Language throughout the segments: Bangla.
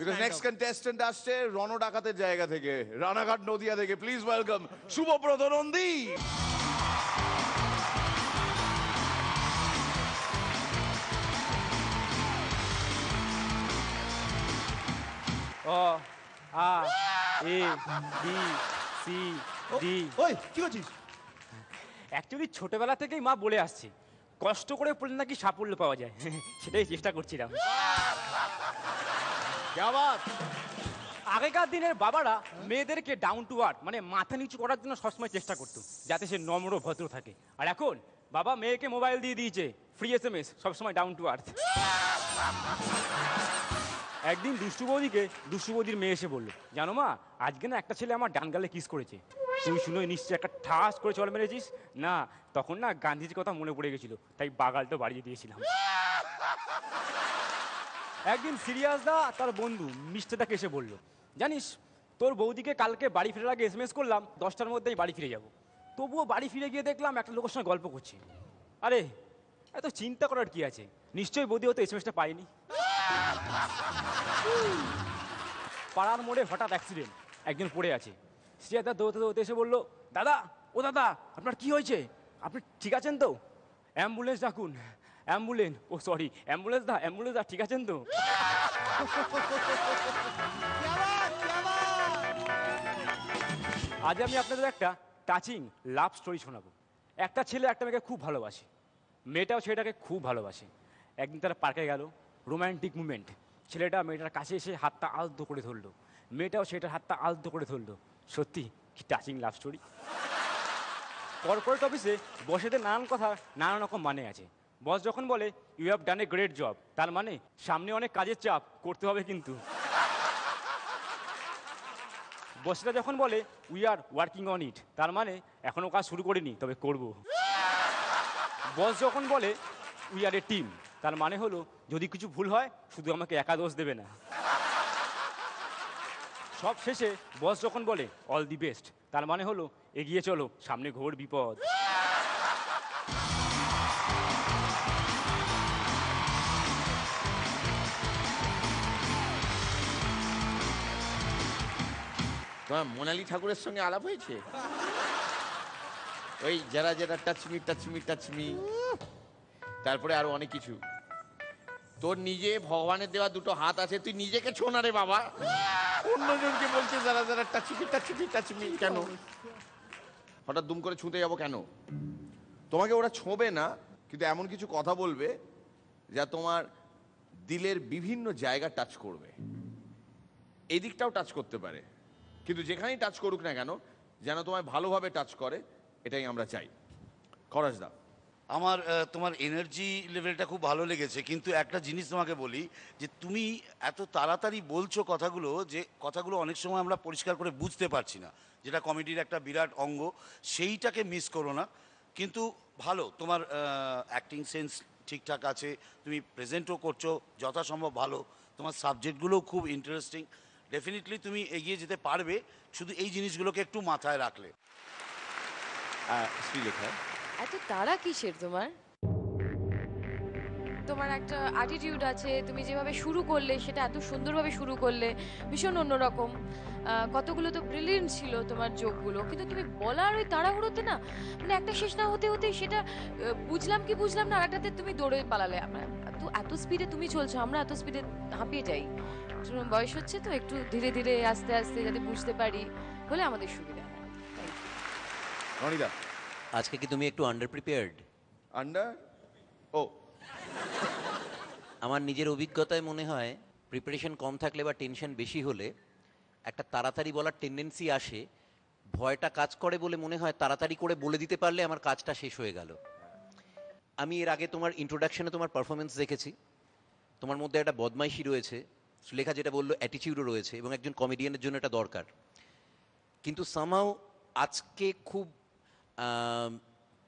Because next contestant আসছে রণ ডাকাতের জায়গা থেকে, রানাঘাট নদিয়া থেকে। Please welcome Shubhabrata Nandi. অ আ এ বি সি ডি। ওই কি করছিস? অ্যাকচুয়ালি ছোটবেলা থেকেই মা বলে আসছে কষ্ট করে পড়লে নাকি সাফল্য পাওয়া যায়, সেটাই চেষ্টা করছিলাম। क्या बात। আগেকার দিনের বাবারা মেয়েদেরকে ডাউন টু আর্থ মানে মাথা নিচু করার জন্য সবসময় চেষ্টা করতো যাতে সে নম্র ভদ্র থাকে। আর এখন বাবা মেয়েকে মোবাইল দিয়ে দিয়েছে, ফ্রি SMS, সবসময় ডাউন টু আর্থ। একদিন দুষ্টু বৌদির মেয়ে এসে বললো, জানো মা আজকে না একটা ছেলে আমার ডান গালে কিস করেছে। তুই শুনে নিশ্চয়ই একটা ঠাস করে চল মেরেছিস না? তখন না গান্ধীজির কথা মনে পড়ে গেছিল, তাই বাগালটা বাড়িয়ে দিয়েছিলাম। একদিন সিরিয়াস দা তার বন্ধু মিস্টার দাকে এসে বলল, জানিস তোর বৌদিকে কালকে বাড়ি ফেরার আগে SMS করলাম 10টার মধ্যেই বাড়ি ফিরে যাব। তবুও বাড়ি ফিরে গিয়ে দেখলাম একটা লোকের সঙ্গে গল্প করছি। আরে এত চিন্তা করার কি আছে, নিশ্চয়ই বৌদি হয়তো SMSটা পায়নি। পাড়ার মোড়ে হঠাৎ অ্যাক্সিডেন্ট, একজন পড়ে আছে। সিরিয়াস দা দৌড়তে এসে বললো, দাদা ও দাদা আপনার কি হয়েছে, আপনি ঠিক আছেন তো? অ্যাম্বুলেন্স ডাকুন। অ্যাম্বুলেন্স দা ঠিক আছেন তো? আজ আমি আপনাদের একটা টাচিং লাভ স্টোরি শোনাবো। একটা ছেলে একটা মেয়েকে খুব ভালোবাসে, মেয়েটাও ছেলেটাকে খুব ভালোবাসে। একদিন তারা পার্কে গেল, রোম্যান্টিক মুভমেন্ট। ছেলেটা মেয়েটার কাছে এসে হাতটা আলতো করে ধরলো, মেয়েটাও সেটার হাতটা আলতো করে ধরলো। সত্যি কি টাচিং লাভ স্টোরি। কর্পোরেট অফিসে বসেদের নানান কথা নানান রকম মানে আছে। বস যখন বলে you have done a great job, তার মানে সামনে অনেক কাজের চাপ, করতে হবে কিন্তু। বসরা যখন বলে we are working on it, তার মানে এখনও কাজ শুরু করিনি, তবে করব। বস যখন বলে উই আর এ টিম, তার মানে হলো যদি কিছু ভুল হয় শুধু আমাকে একা দোষ দেবে না। সব শেষে বস যখন বলে অল দি বেস্ট, তার মানে হলো এগিয়ে চলো, সামনে ঘোর বিপদ। তোমার মোনালি ঠাকুরের সঙ্গে আলাপ হয়েছে? ওই যারা যারা টাচমি, তারপরে আরো অনেক কিছু। তোর নিজে ভগবানের দেওয়া দুটো হাত আছে, তুই নিজেকে ছো না রে বাবা। অন্যজনকে বলছে যারা যারা টাচমি। কেন হঠাৎ দুম করে ছুঁতে যাবো কেন? তোমাকে ওরা ছোঁবে না, কিন্তু এমন কিছু কথা বলবে যা তোমার দিলের বিভিন্ন জায়গা টাচ করবে। এই দিকটাও টাচ করতে পারে, কিন্তু যেখানেই টাচ করুক না কেন যেন তোমায় ভালোভাবে টাচ করে, এটাই আমরা চাই। খরচ দা, আমার তোমার এনার্জি লেভেলটা খুব ভালো লেগেছে, কিন্তু একটা জিনিস তোমাকে বলি যে তুমি এত তাড়াতাড়ি বলছো কথাগুলো, যে কথাগুলো অনেক সময় আমরা পরিষ্কার করে বুঝতে পারছি না, যেটা কমেডির একটা বিরাট অঙ্গ, সেইটাকে মিস করো না। কিন্তু ভালো, তোমার অ্যাক্টিং সেন্স ঠিকঠাক আছে, তুমি প্রেজেন্টও করছো যথাসম্ভব ভালো, তোমার সাবজেক্টগুলোও খুব ইন্টারেস্টিং। ডেফিনেটলি তুমি এগিয়ে যেতে পারবে, শুধু এই জিনিসগুলোকে একটু মাথায় রাখলে। শ্রীলেখা, এত তাড়া কিসের তোমার? তোমার একটা অ্যাটিটিউড আছে, তুমি যেভাবে শুরু করলে সেটা এত সুন্দরভাবে শুরু করলে, ভীষণ অন্যরকম। কতগুলো তো ব্রিলিয়েন্ট ছিল তোমার যোগগুলো, কিন্তু তুমি বলার ওই তাড়াহুড়োতে না, মানে একটা শেষ না হতে হতেই সেটা বুঝলাম না, আরেকটাতে তুমি দৌড়ে পালালে। আমরা এত স্পিডে তুমি চলছো, আমরা এত স্পিডে হাঁপিয়ে যাই। বয়স হচ্ছে তো, একটু ধীরে ধীরে আস্তে আস্তে যাতে বুঝতে পারি, হলে আমাদের সুবিধা হয়। রনিদা, আজকে কি তুমি একটু আন্ডার প্রিপেয়ার্ড? আন্ডার ও আমার নিজের অভিজ্ঞতায় মনে হয় প্রিপারেশন কম থাকলে বা টেনশন বেশি হলে একটা তাড়াতাড়ি বলার টেন্ডেন্সি আসে, ভয়টা কাজ করে বলে মনে হয় তাড়াতাড়ি করে বলে দিতে পারলে আমার কাজটা শেষ হয়ে গেল। আমি এর আগে তোমার ইন্ট্রোডাকশনে তোমার পারফরমেন্স দেখেছি, তোমার মধ্যে একটা বদমাইশি রয়েছে, লেখা যেটা বললো অ্যাটিটিউডও রয়েছে, এবং একজন কমেডিয়ানের জন্য এটা দরকার। কিন্তু সামহাউ আজকে খুব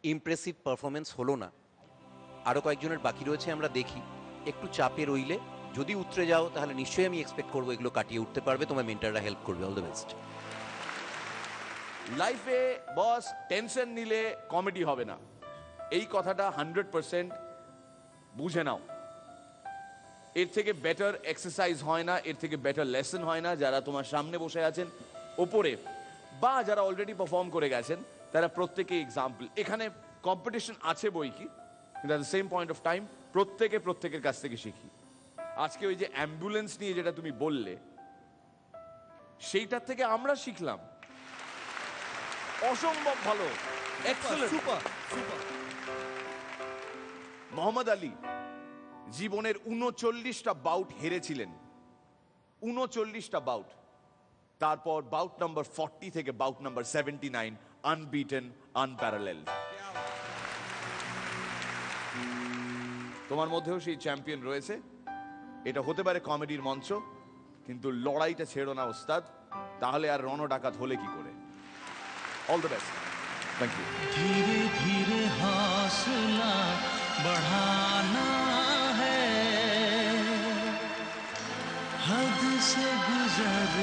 ইমপ্রেসিভ পারফরমেন্স হলো না। আরও কয়েকজনের বাকি রয়েছে, আমরা দেখি। একটু চাপে রইলে যদি উতরে যাও তাহলে নিশ্চয়ই আমি এক্সপেক্ট করবো এগুলো কাটিয়ে উঠতে পারবে, তোমার মেন্টাররা হেল্প করবে। All the best. লাইফে বস টেনশন নিলে কমেডি হবে না, এই কথাটা 100% বুঝে নাও। এর থেকে বেটার এক্সারসাইজ হয় না, এর থেকে বেটার লেসন হয় না। যারা তোমার সামনে বসে আছেন ওপরে বা যারা অলরেডি পারফর্ম করে গেছেন তারা প্রত্যেকেই এক্সাম্পল। এখানে কম্পিটিশন আছে বই কি, কিন্তু at the same point of time প্রত্যেকের কাছ থেকে শিখি। আজকে ওই যে অ্যাম্বুলেন্স নিয়ে যেটা তুমি বললে, সেইটার থেকে আমরা শিখলাম। অসম্ভব ভালো, excellent, super super. Mohammad Ali জীবনের 39টা বাউট হেরেছিলেন, 39টা বাউট। তারপর বাউট নাম্বার 40 থেকে বাউট নাম্বার 79 আনবিটেন, আনপ্যারালেলড। তোমার মধ্যেও সেই চ্যাম্পিয়ন রয়েছে। এটা হতে পারে কমেডির মঞ্চ, কিন্তু লড়াইটা ছেড়ো না ওস্তাদ, তাহলে আর রণ ডাকাত হলে কি করে। All the best, thank you. धीरे धीरे हौसला बढ़ाना है, हद से गुजर